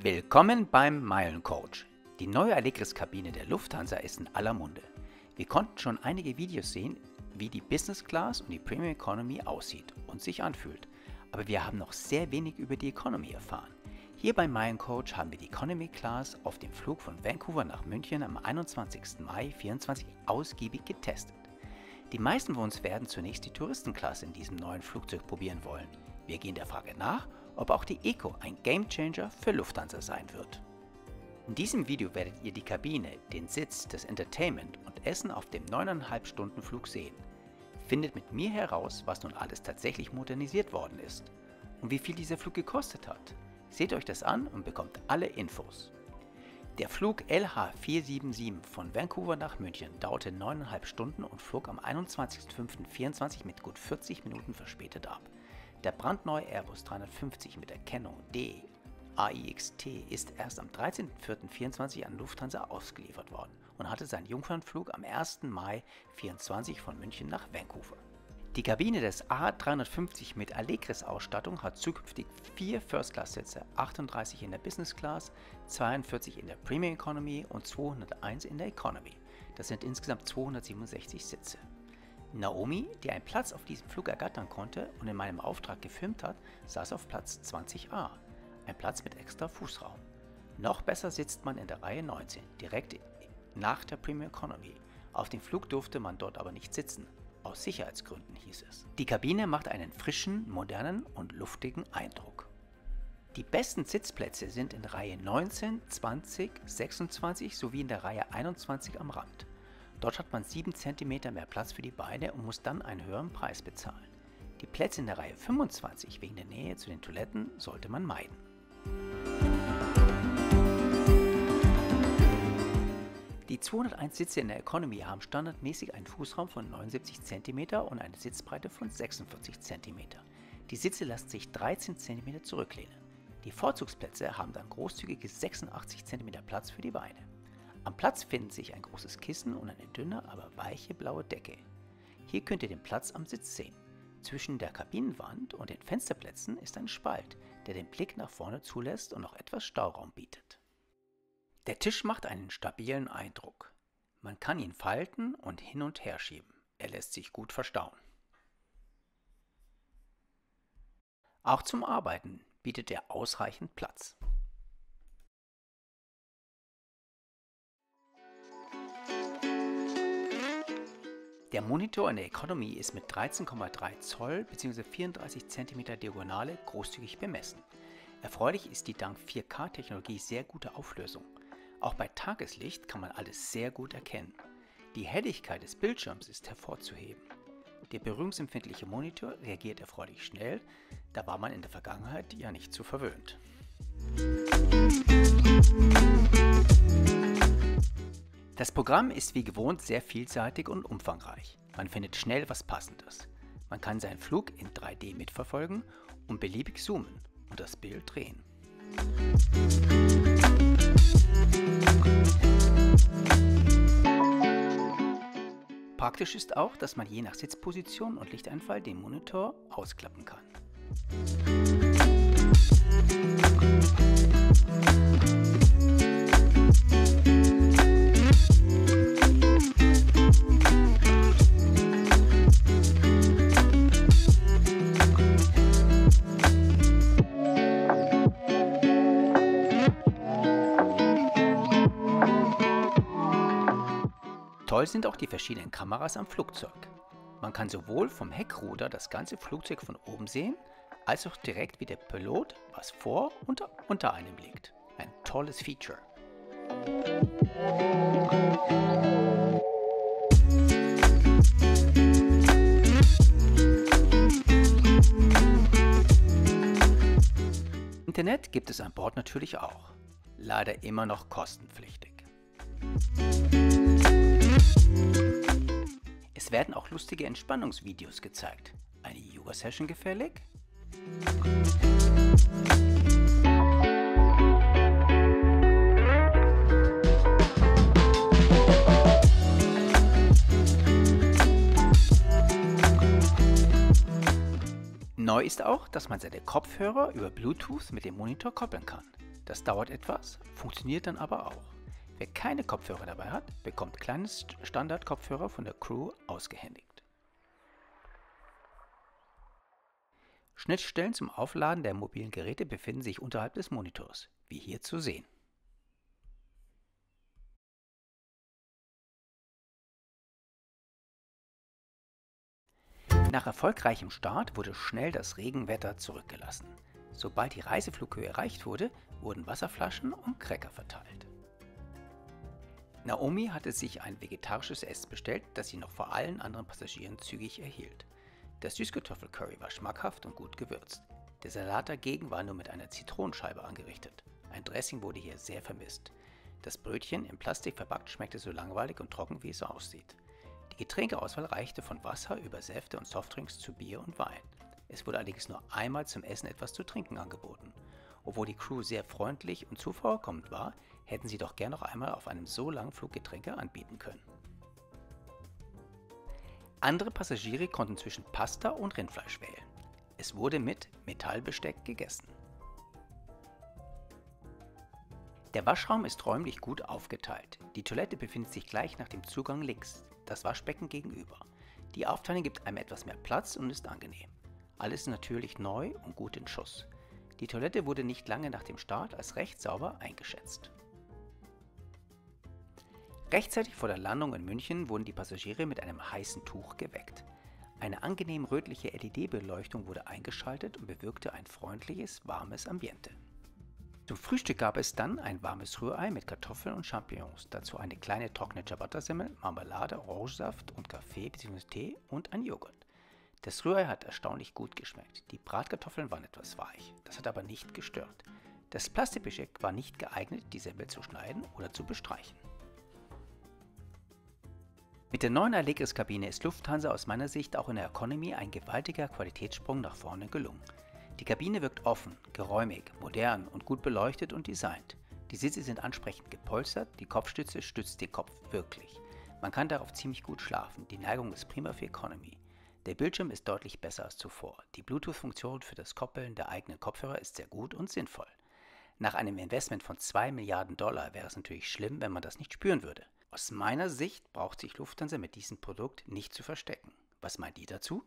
Willkommen beim Meilencoach. Die neue Allegris-Kabine der Lufthansa ist in aller Munde. Wir konnten schon einige Videos sehen, wie die Business Class und die Premium Economy aussieht und sich anfühlt. Aber wir haben noch sehr wenig über die Economy erfahren. Hier beim Meilencoach haben wir die Economy Class auf dem Flug von Vancouver nach München am 21. Mai 2024 ausgiebig getestet. Die meisten von uns werden zunächst die Touristenklasse in diesem neuen Flugzeug probieren wollen. Wir gehen der Frage nach, ob auch die Eco ein Gamechanger für Lufthansa sein wird. In diesem Video werdet ihr die Kabine, den Sitz, das Entertainment und Essen auf dem 9,5 Stunden Flug sehen. Findet mit mir heraus, was nun alles tatsächlich modernisiert worden ist und wie viel dieser Flug gekostet hat. Seht euch das an und bekommt alle Infos. Der Flug LH477 von Vancouver nach München dauerte 9,5 Stunden und flog am 21.05.2024 mit gut 40 Minuten verspätet ab. Der brandneue Airbus 350 mit der Kennung DAIXT ist erst am 13.04.2024 an Lufthansa ausgeliefert worden und hatte seinen Jungfernflug am 1. Mai 2024 von München nach Vancouver. Die Kabine des A350 mit Allegris-Ausstattung hat zukünftig 4 First-Class-Sitze, 38 in der Business Class, 42 in der Premium Economy und 201 in der Economy. Das sind insgesamt 267 Sitze. Naomi, die einen Platz auf diesem Flug ergattern konnte und in meinem Auftrag gefilmt hat, saß auf Platz 20a, ein Platz mit extra Fußraum. Noch besser sitzt man in der Reihe 19, direkt nach der Premium Economy. Auf dem Flug durfte man dort aber nicht sitzen. Aus Sicherheitsgründen hieß es. Die Kabine macht einen frischen, modernen und luftigen Eindruck. Die besten Sitzplätze sind in Reihe 19, 20, 26 sowie in der Reihe 21 am Rand. Dort hat man 7 cm mehr Platz für die Beine und muss dann einen höheren Preis bezahlen. Die Plätze in der Reihe 25 wegen der Nähe zu den Toiletten sollte man meiden. Die 201 Sitze in der Economy haben standardmäßig einen Fußraum von 79 cm und eine Sitzbreite von 46 cm. Die Sitze lassen sich 13 cm zurücklehnen. Die Vorzugsplätze haben dann großzügige 86 cm Platz für die Beine. Am Platz finden sich ein großes Kissen und eine dünne, aber weiche blaue Decke. Hier könnt ihr den Platz am Sitz sehen. Zwischen der Kabinenwand und den Fensterplätzen ist ein Spalt, der den Blick nach vorne zulässt und noch etwas Stauraum bietet. Der Tisch macht einen stabilen Eindruck. Man kann ihn falten und hin und her schieben. Er lässt sich gut verstauen. Auch zum Arbeiten bietet er ausreichend Platz. Der Monitor in der Economy ist mit 13,3 Zoll bzw. 34 cm Diagonale großzügig bemessen. Erfreulich ist die dank 4K-Technologie sehr gute Auflösung. Auch bei Tageslicht kann man alles sehr gut erkennen. Die Helligkeit des Bildschirms ist hervorzuheben. Der berührungsempfindliche Monitor reagiert erfreulich schnell, da war man in der Vergangenheit ja nicht so verwöhnt. Das Programm ist wie gewohnt sehr vielseitig und umfangreich. Man findet schnell was Passendes. Man kann seinen Flug in 3D mitverfolgen und beliebig zoomen und das Bild drehen. Praktisch ist auch, dass man je nach Sitzposition und Lichteinfall den Monitor ausklappen kann. Toll sind auch die verschiedenen Kameras am Flugzeug. Man kann sowohl vom Heckruder das ganze Flugzeug von oben sehen, als auch direkt wie der Pilot, was vor und unter einem liegt. Ein tolles Feature. Internet gibt es an Bord natürlich auch. Leider immer noch kostenpflichtig. Es werden auch lustige Entspannungsvideos gezeigt. Eine Yoga-Session gefällig? Neu ist auch, dass man seine Kopfhörer über Bluetooth mit dem Monitor koppeln kann. Das dauert etwas, funktioniert dann aber auch. Wer keine Kopfhörer dabei hat, bekommt kleine Standard-Kopfhörer von der Crew ausgehändigt. Schnittstellen zum Aufladen der mobilen Geräte befinden sich unterhalb des Monitors, wie hier zu sehen. Nach erfolgreichem Start wurde schnell das Regenwetter zurückgelassen. Sobald die Reiseflughöhe erreicht wurde, wurden Wasserflaschen und Cracker verteilt. Naomi hatte sich ein vegetarisches Essen bestellt, das sie noch vor allen anderen Passagieren zügig erhielt. Das Süßkartoffelcurry war schmackhaft und gut gewürzt. Der Salat dagegen war nur mit einer Zitronenscheibe angerichtet. Ein Dressing wurde hier sehr vermisst. Das Brötchen, in Plastik verpackt, schmeckte so langweilig und trocken, wie es so aussieht. Die Getränkeauswahl reichte von Wasser über Säfte und Softdrinks zu Bier und Wein. Es wurde allerdings nur einmal zum Essen etwas zu trinken angeboten. Obwohl die Crew sehr freundlich und zuvorkommend war, hätten sie doch gern noch einmal auf einem so langen Flug Getränke anbieten können. Andere Passagiere konnten zwischen Pasta und Rindfleisch wählen. Es wurde mit Metallbesteck gegessen. Der Waschraum ist räumlich gut aufgeteilt. Die Toilette befindet sich gleich nach dem Zugang links, das Waschbecken gegenüber. Die Aufteilung gibt einem etwas mehr Platz und ist angenehm. Alles ist natürlich neu und gut in Schuss. Die Toilette wurde nicht lange nach dem Start als recht sauber eingeschätzt. Rechtzeitig vor der Landung in München wurden die Passagiere mit einem heißen Tuch geweckt. Eine angenehm rötliche LED-Beleuchtung wurde eingeschaltet und bewirkte ein freundliches, warmes Ambiente. Zum Frühstück gab es dann ein warmes Rührei mit Kartoffeln und Champignons, dazu eine kleine trockene Ciabatta-Semmel, Marmelade, Orangensaft und Kaffee bzw. Tee und ein Joghurt. Das Rührei hat erstaunlich gut geschmeckt. Die Bratkartoffeln waren etwas weich, das hat aber nicht gestört. Das Plastikbesteck war nicht geeignet, die Semmel zu schneiden oder zu bestreichen. Mit der neuen Allegris-Kabine ist Lufthansa aus meiner Sicht auch in der Economy ein gewaltiger Qualitätssprung nach vorne gelungen. Die Kabine wirkt offen, geräumig, modern und gut beleuchtet und designt. Die Sitze sind ansprechend gepolstert, die Kopfstütze stützt den Kopf wirklich. Man kann darauf ziemlich gut schlafen, die Neigung ist prima für Economy. Der Bildschirm ist deutlich besser als zuvor. Die Bluetooth-Funktion für das Koppeln der eigenen Kopfhörer ist sehr gut und sinnvoll. Nach einem Investment von 2 Milliarden Dollar wäre es natürlich schlimm, wenn man das nicht spüren würde. Aus meiner Sicht braucht sich Lufthansa mit diesem Produkt nicht zu verstecken. Was meint ihr dazu?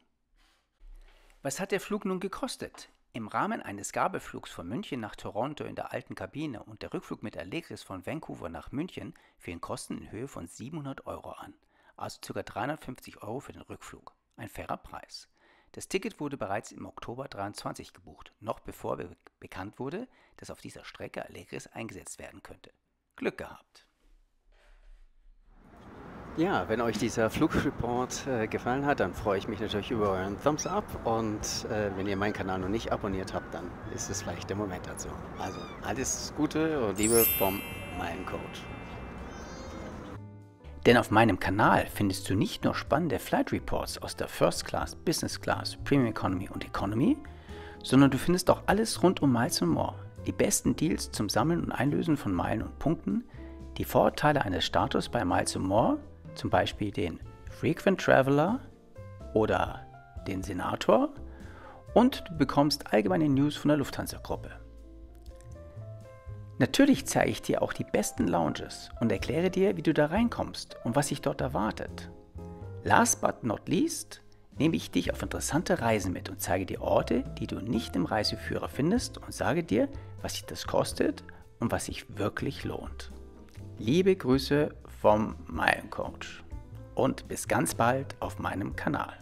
Was hat der Flug nun gekostet? Im Rahmen eines Gabelflugs von München nach Toronto in der alten Kabine und der Rückflug mit Allegris von Vancouver nach München fielen Kosten in Höhe von 700 € an, also ca. 350 € für den Rückflug. Ein fairer Preis. Das Ticket wurde bereits im Oktober 2023 gebucht, noch bevor bekannt wurde, dass auf dieser Strecke Allegris eingesetzt werden könnte. Glück gehabt! Ja, wenn euch dieser Flugreport gefallen hat, dann freue ich mich natürlich über euren Thumbs Up und wenn ihr meinen Kanal noch nicht abonniert habt, dann ist es vielleicht der Moment dazu. Also alles Gute und Liebe vom Meilencoach. Denn auf meinem Kanal findest du nicht nur spannende Flight Reports aus der First Class, Business Class, Premium Economy und Economy, sondern du findest auch alles rund um Miles & More. Die besten Deals zum Sammeln und Einlösen von Meilen und Punkten, die Vorteile eines Status bei Miles & More, zum Beispiel den Frequent Traveler oder den Senator, und du bekommst allgemeine News von der Lufthansa-Gruppe. Natürlich zeige ich dir auch die besten Lounges und erkläre dir, wie du da reinkommst und was dich dort erwartet. Last but not least nehme ich dich auf interessante Reisen mit und zeige dir Orte, die du nicht im Reiseführer findest, und sage dir, was sich das kostet und was sich wirklich lohnt. Liebe Grüße vom Meilencoach und bis ganz bald auf meinem Kanal.